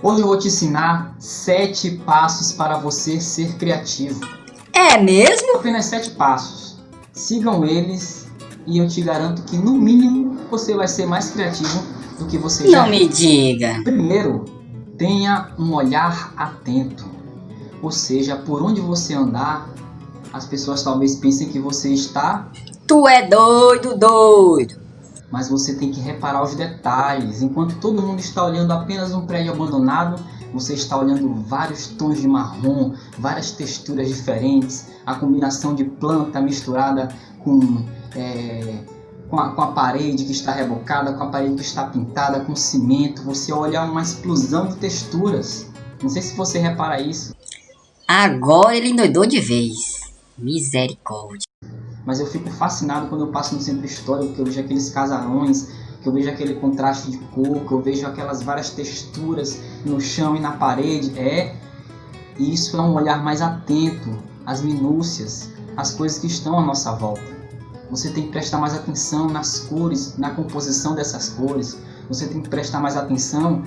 Hoje eu vou te ensinar 7 passos para você ser criativo. É mesmo? Apenas 7 passos. Sigam eles e eu te garanto que no mínimo você vai ser mais criativo do que você já Não me diga. Primeiro, tenha um olhar atento. Ou seja, por onde você andar, as pessoas talvez pensem que você está, Tu é doido. mas você tem que reparar os detalhes. Enquanto todo mundo está olhando apenas um prédio abandonado, você está olhando vários tons de marrom, várias texturas diferentes, a combinação de planta misturada com a parede que está rebocada, com a parede que está pintada, com cimento. Você olha uma explosão de texturas. Não sei se você repara isso. Agora ele endoidou de vez. Misericórdia. Mas eu fico fascinado quando eu passo no centro histórico, que eu vejo aqueles casarões, que eu vejo aquele contraste de cor, que eu vejo aquelas várias texturas no chão e na parede. E isso é um olhar mais atento às minúcias, às coisas que estão à nossa volta. Você tem que prestar mais atenção nas cores, na composição dessas cores. Você tem que prestar mais atenção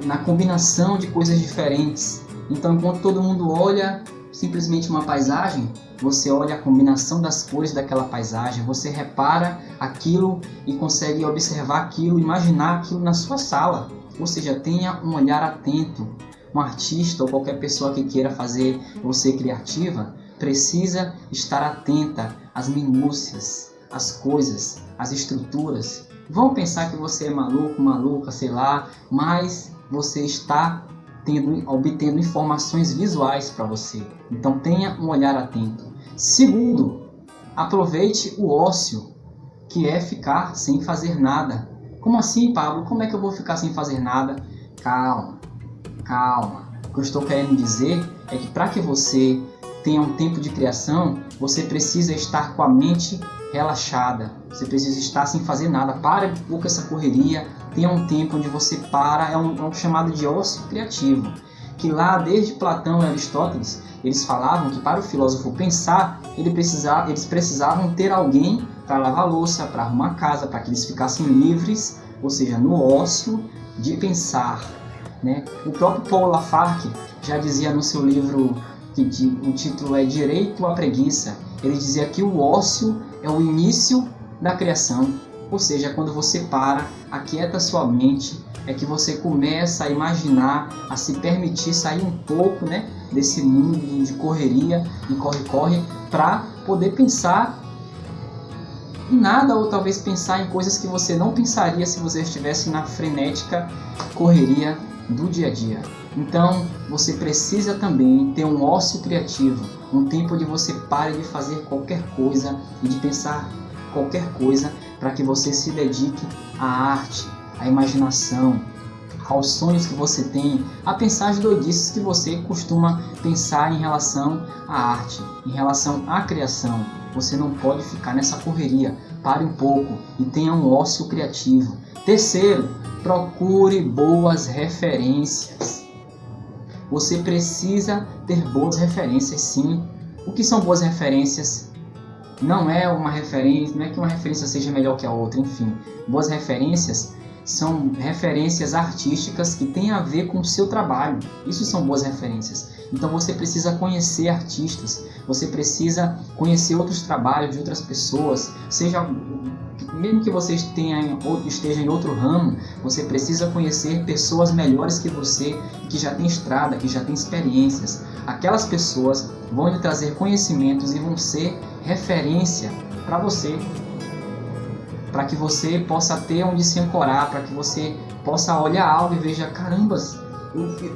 na combinação de coisas diferentes. Então, enquanto todo mundo olha simplesmente uma paisagem, você olha a combinação das cores daquela paisagem, você repara aquilo e consegue observar aquilo, imaginar aquilo na sua sala. Ou seja, tenha um olhar atento. Um artista ou qualquer pessoa que queira fazer você criativa precisa estar atenta às minúcias, às coisas, às estruturas. Vão pensar que você é maluco, maluca, sei lá, mas você está obtendo informações visuais para você. Então tenha um olhar atento. Segundo, aproveite o ócio, que é ficar sem fazer nada. Como assim, Pablo? Como é que eu vou ficar sem fazer nada? Calma. O que eu estou querendo dizer é que para que você tenha um tempo de criação, você precisa estar com a mente relaxada. Você precisa estar sem fazer nada. Pare um pouco essa correria. Tenha um tempo onde você para. É um chamado de ócio criativo. Que lá, desde Platão e Aristóteles, eles falavam que para o filósofo pensar, eles precisavam ter alguém para lavar a louça, para arrumar a casa, para que eles ficassem livres, ou seja, no ócio de pensar. Né? O próprio Paul Lafargue já dizia no seu livro, o título é Direito à Preguiça, ele dizia que o ócio é o início da criação. Ou seja, quando você para, aquieta sua mente, é que você começa a imaginar, a se permitir sair um pouco, né, desse mundo de correria, de corre-corre, para poder pensar em nada, ou talvez pensar em coisas que você não pensaria se você estivesse na frenética correria do dia a dia. Então, você precisa também ter um ócio criativo, um tempo onde você pare de fazer qualquer coisa e de pensar qualquer coisa, para que você se dedique à arte, à imaginação, aos sonhos que você tem, a pensar as doidices que você costuma pensar em relação à arte, em relação à criação. Você não pode ficar nessa correria. Pare um pouco e tenha um ócio criativo. Terceiro, procure boas referências. Você precisa ter boas referências, sim. O que são boas referências? Não é que uma referência seja melhor que a outra, enfim. Boas referências são referências artísticas que têm a ver com o seu trabalho. Isso são boas referências. Então você precisa conhecer artistas, você precisa conhecer outros trabalhos de outras pessoas, mesmo que você esteja em outro ramo, você precisa conhecer pessoas melhores que você, que já têm estrada, que já têm experiências. Aquelas pessoas vão lhe trazer conhecimentos e vão ser referência para você, para que você possa ter onde se ancorar, para que você possa olhar algo e veja, carambas,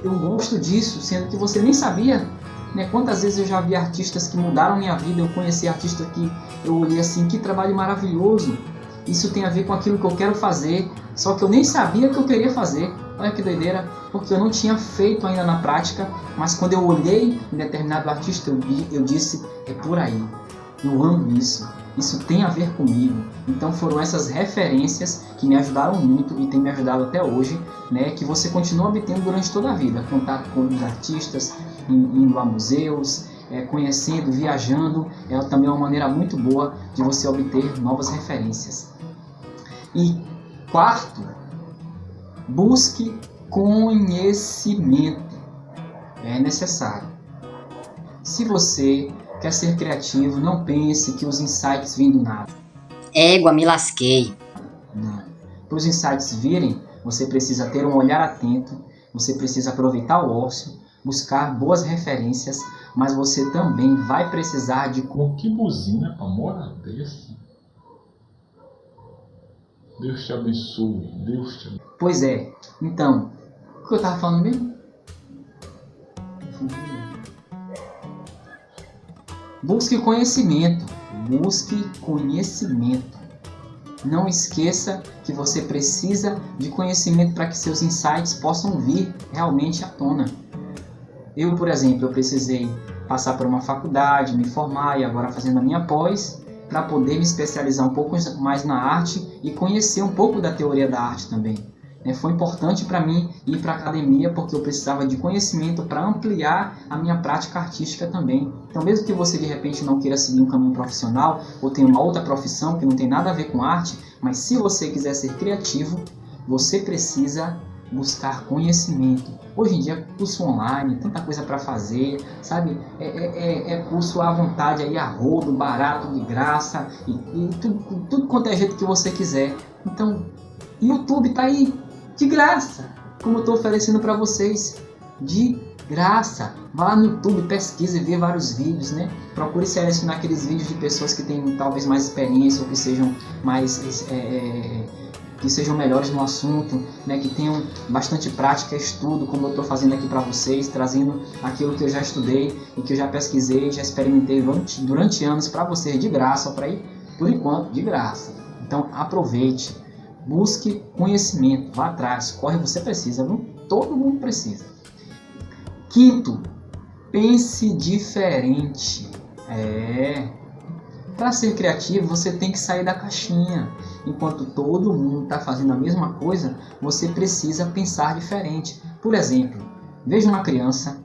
eu gosto disso, sendo que você nem sabia, né? Quantas vezes eu já vi artistas que mudaram minha vida, eu conheci artistas que eu olhei assim, que trabalho maravilhoso, isso tem a ver com aquilo que eu quero fazer, só que eu nem sabia que eu queria fazer. Olha que doideira, porque eu não tinha feito ainda na prática, mas quando eu olhei em determinado artista, eu disse, é por aí, eu amo isso. Isso tem a ver comigo. Então foram essas referências que me ajudaram muito e tem me ajudado até hoje, né? Que você continua obtendo durante toda a vida. Contato com os artistas, indo a museus, conhecendo, viajando. É também uma maneira muito boa de você obter novas referências. E quarto, busque conhecimento é necessário. Se você quer ser criativo, não pense que os insights vêm do nada. Égua, me lasquei. Não. Para os insights virem, você precisa ter um olhar atento, você precisa aproveitar o ócio, buscar boas referências, mas você também vai precisar de... Com que buzina pra morar desse? Deus te abençoe, Deus te abençoe. Pois é, então, o que eu estava falando mesmo? Busque conhecimento, busque conhecimento. Não esqueça que você precisa de conhecimento para que seus insights possam vir realmente à tona. Eu, por exemplo, eu precisei passar por uma faculdade, me formar e agora fazendo a minha pós, para poder me especializar um pouco mais na arte e conhecer um pouco da teoria da arte também. Foi importante para mim ir para a academia porque eu precisava de conhecimento para ampliar a minha prática artística também. Então, mesmo que você de repente não queira seguir um caminho profissional ou tenha uma outra profissão que não tem nada a ver com arte, mas se você quiser ser criativo, você precisa buscar conhecimento. Hoje em dia, curso online, tanta coisa para fazer, sabe? É curso à vontade, aí, a rodo, barato, de graça, e tudo quanto é jeito que você quiser. Então, YouTube tá aí, de graça, como eu estou oferecendo para vocês, de graça. Vá lá no YouTube, pesquise e vê vários vídeos, né? Procure selecionar aqueles vídeos de pessoas que têm talvez mais experiência ou que sejam mais... que sejam melhores no assunto, né, que tenham bastante prática e estudo, como eu estou fazendo aqui para vocês, trazendo aquilo que eu já estudei e que eu já pesquisei, já experimentei durante anos para vocês de graça, para ir, por enquanto, de graça. Então, aproveite, busque conhecimento, vá atrás, corre, você precisa, viu? Todo mundo precisa. Quinto, pense diferente. Para ser criativo, você tem que sair da caixinha. Enquanto todo mundo está fazendo a mesma coisa, você precisa pensar diferente. Por exemplo, veja uma criança.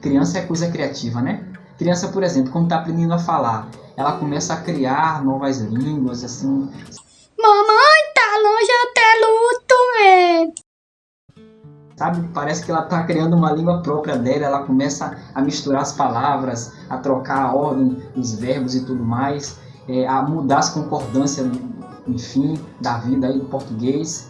Criança é coisa criativa, né? Criança, por exemplo, quando está aprendendo a falar, ela começa a criar novas línguas, assim. Mamãe, tá longe até luto, Sabe? Parece que ela está criando uma língua própria dela, ela começa a misturar as palavras, a trocar a ordem dos verbos e tudo mais, a mudar as concordâncias, enfim, da vida aí do português.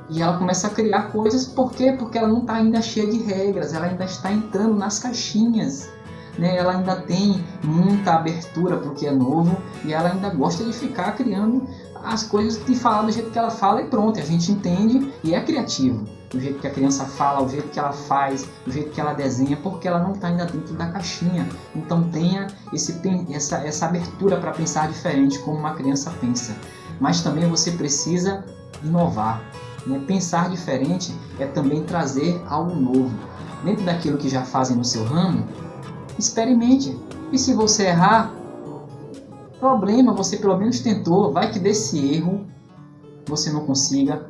E ela começa a criar coisas, por quê? Porque ela não está ainda cheia de regras, ela ainda está entrando nas caixinhas, né? Ela ainda tem muita abertura para o que é novo e ela ainda gosta de ficar criando as coisas e falar do jeito que ela fala e pronto, a gente entende e é criativo. Do jeito que a criança fala, o jeito que ela faz, o jeito que ela desenha, porque ela não está ainda dentro da caixinha. Então tenha essa abertura para pensar diferente como uma criança pensa. Mas também você precisa inovar, né? Pensar diferente é também trazer algo novo. Dentro daquilo que já fazem no seu ramo, experimente. E se você errar, problema, você pelo menos tentou. Vai que desse erro você não consiga.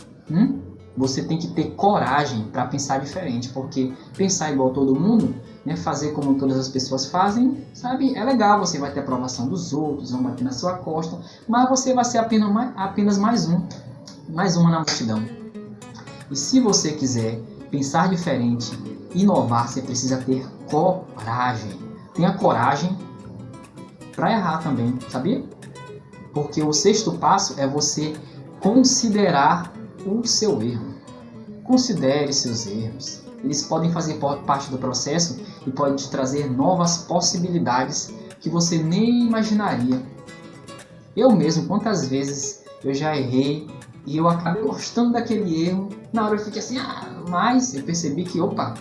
Você tem que ter coragem para pensar diferente, porque pensar igual todo mundo, né, fazer como todas as pessoas fazem, sabe, é legal, você vai ter aprovação dos outros, vão bater na sua costa, mas você vai ser apenas mais uma na multidão. E se você quiser pensar diferente, inovar, você precisa ter coragem. Tenha coragem para errar também, sabia? Porque o sexto passo é você considerar o seu erro. Considere seus erros. Eles podem fazer parte do processo e podem te trazer novas possibilidades que você nem imaginaria. Eu mesmo, quantas vezes eu já errei e eu acabei gostando daquele erro. Na hora eu fiquei assim, mas eu percebi que, opa,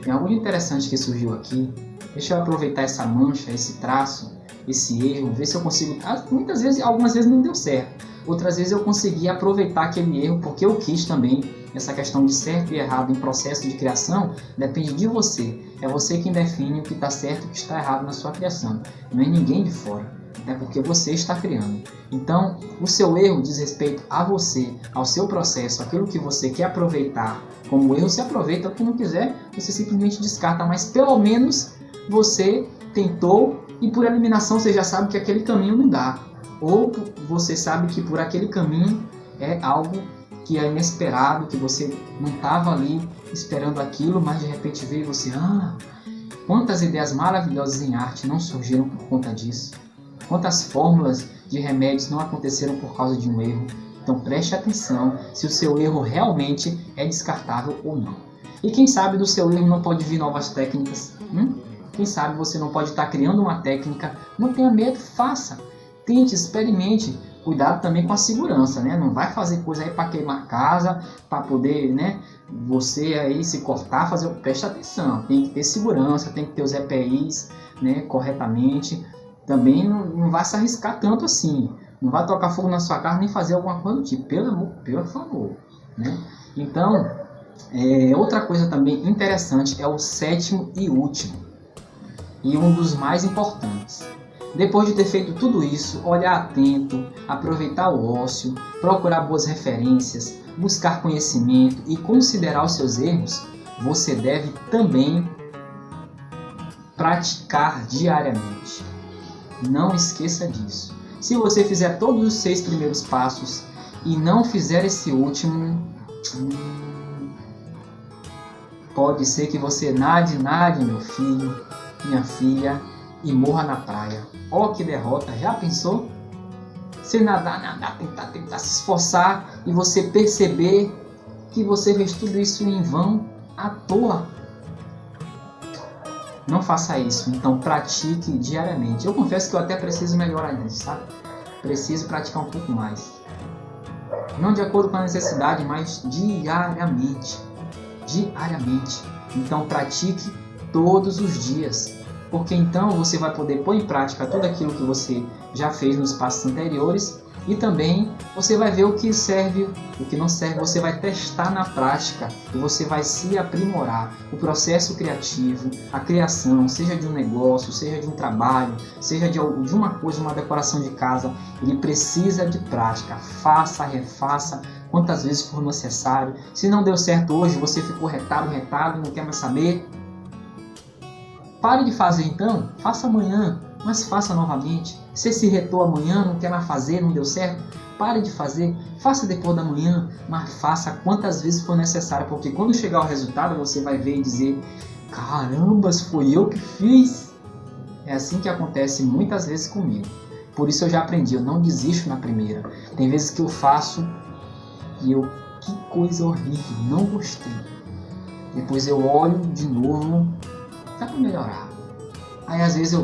tem algo interessante que surgiu aqui. Deixa eu aproveitar essa mancha, esse traço, esse erro, ver se eu consigo... Muitas vezes, algumas vezes não deu certo. Outras vezes eu consegui aproveitar aquele erro porque eu quis também. Essa questão de certo e errado em processo de criação depende de você. É você quem define o que está certo e o que está errado na sua criação. Não é ninguém de fora. É porque você está criando. Então, o seu erro diz respeito a você, ao seu processo, aquilo que você quer aproveitar. Como erro, você aproveita. O que não quiser, você simplesmente descarta. Mas pelo menos você tentou e por eliminação você já sabe que aquele caminho não dá. Ou você sabe que por aquele caminho é algo que é inesperado, que você não estava ali esperando aquilo, mas de repente veio você, quantas ideias maravilhosas em arte não surgiram por conta disso? Quantas fórmulas de remédios não aconteceram por causa de um erro? Então preste atenção se o seu erro realmente é descartável ou não. E quem sabe do seu erro não pode vir novas técnicas? Quem sabe você não pode estar criando uma técnica? Não tenha medo, faça. Tente, experimente. Cuidado também com a segurança, né? Não vai fazer coisa aí para queimar casa, para poder, né? Você aí se cortar, fazer. Preste atenção. Tem que ter segurança, tem que ter os EPIs, né? Corretamente. Também não vai se arriscar tanto assim. Não vai tocar fogo na sua casa nem fazer alguma coisa do tipo. Pelo favor, né? Então, outra coisa também interessante é o 7º e último. E um dos mais importantes. Depois de ter feito tudo isso, olhar atento, aproveitar o ócio, procurar boas referências, buscar conhecimento e considerar os seus erros, você deve também praticar diariamente. Não esqueça disso. Se você fizer todos os 6 primeiros passos e não fizer esse último, pode ser que você nade, meu filho, minha filha, e morra na praia. Ó, que derrota, já pensou? Você nadar, tentar se esforçar e você perceber que você fez tudo isso em vão, à toa. Não faça isso, então pratique diariamente. Eu confesso que eu até preciso melhorar nisso, sabe? Preciso praticar um pouco mais. Não de acordo com a necessidade, mas diariamente. Diariamente. Então pratique todos os dias. Porque então você vai poder pôr em prática tudo aquilo que você já fez nos passos anteriores e também você vai ver o que serve, o que não serve, você vai testar na prática e você vai se aprimorar. O processo criativo, a criação, seja de um negócio, seja de um trabalho, seja de uma coisa, uma decoração de casa, ele precisa de prática. Faça, refaça, quantas vezes for necessário. Se não deu certo hoje, você ficou retado, não quer mais saber, pare de fazer então, faça amanhã, mas faça novamente. Se se retou amanhã, não quer mais fazer, não deu certo, pare de fazer, faça depois da manhã, mas faça quantas vezes for necessário, porque quando chegar o resultado você vai ver e dizer, carambas, foi eu que fiz. É assim que acontece muitas vezes comigo. Por isso eu já aprendi, eu não desisto na primeira. Tem vezes que eu faço e que coisa horrível, não gostei. Depois eu olho de novo, dá para melhorar. Aí às vezes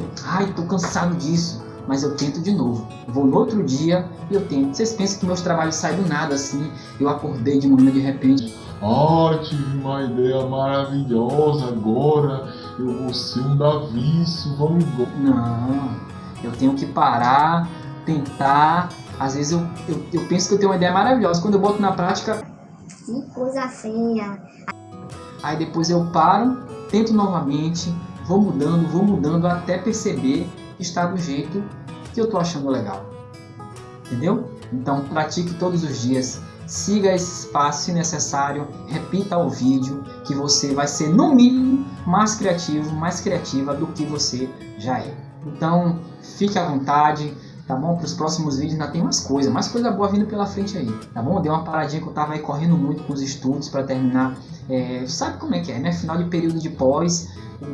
tô cansado disso, mas eu tento de novo. Vou no outro dia e eu tento. Vocês pensam que meus trabalhos saem do nada assim? Eu acordei de manhã de repente. Tive uma ideia maravilhosa agora. Eu vou ser um Davício, vamos embora. Não, eu tenho que parar, tentar. Às vezes eu penso que eu tenho uma ideia maravilhosa. Quando eu boto na prática, Que coisa feia. Aí depois eu paro, tento novamente, vou mudando até perceber que está do jeito que eu tô achando legal. Entendeu? Então pratique todos os dias, siga esse passo se necessário, repita o vídeo que você vai ser no mínimo mais criativo, mais criativa do que você já é. Então fique à vontade, tá bom? Para os próximos vídeos ainda tem mais coisa boa vindo pela frente aí, tá bom? Deu uma paradinha que eu tava aí correndo muito com os estudos para terminar, sabe como é que é, né? Final de período de pós,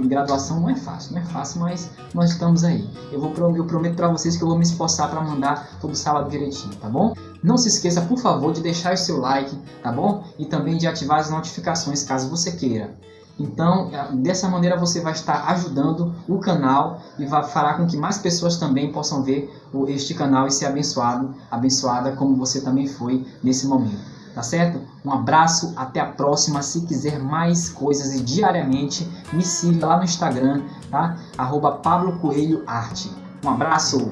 graduação não é fácil, mas nós estamos aí. Eu prometo para vocês que eu vou me esforçar para mandar todo sábado direitinho, tá bom? Não se esqueça, por favor, de deixar o seu like, tá bom? E também de ativar as notificações, caso você queira. Então, dessa maneira você vai estar ajudando o canal e vai fará com que mais pessoas também possam ver este canal e ser abençoada como você também foi nesse momento. Tá certo? Um abraço, até a próxima. Se quiser mais coisas e diariamente, me siga lá no Instagram, tá? @PabloCoelhoArte. Um abraço!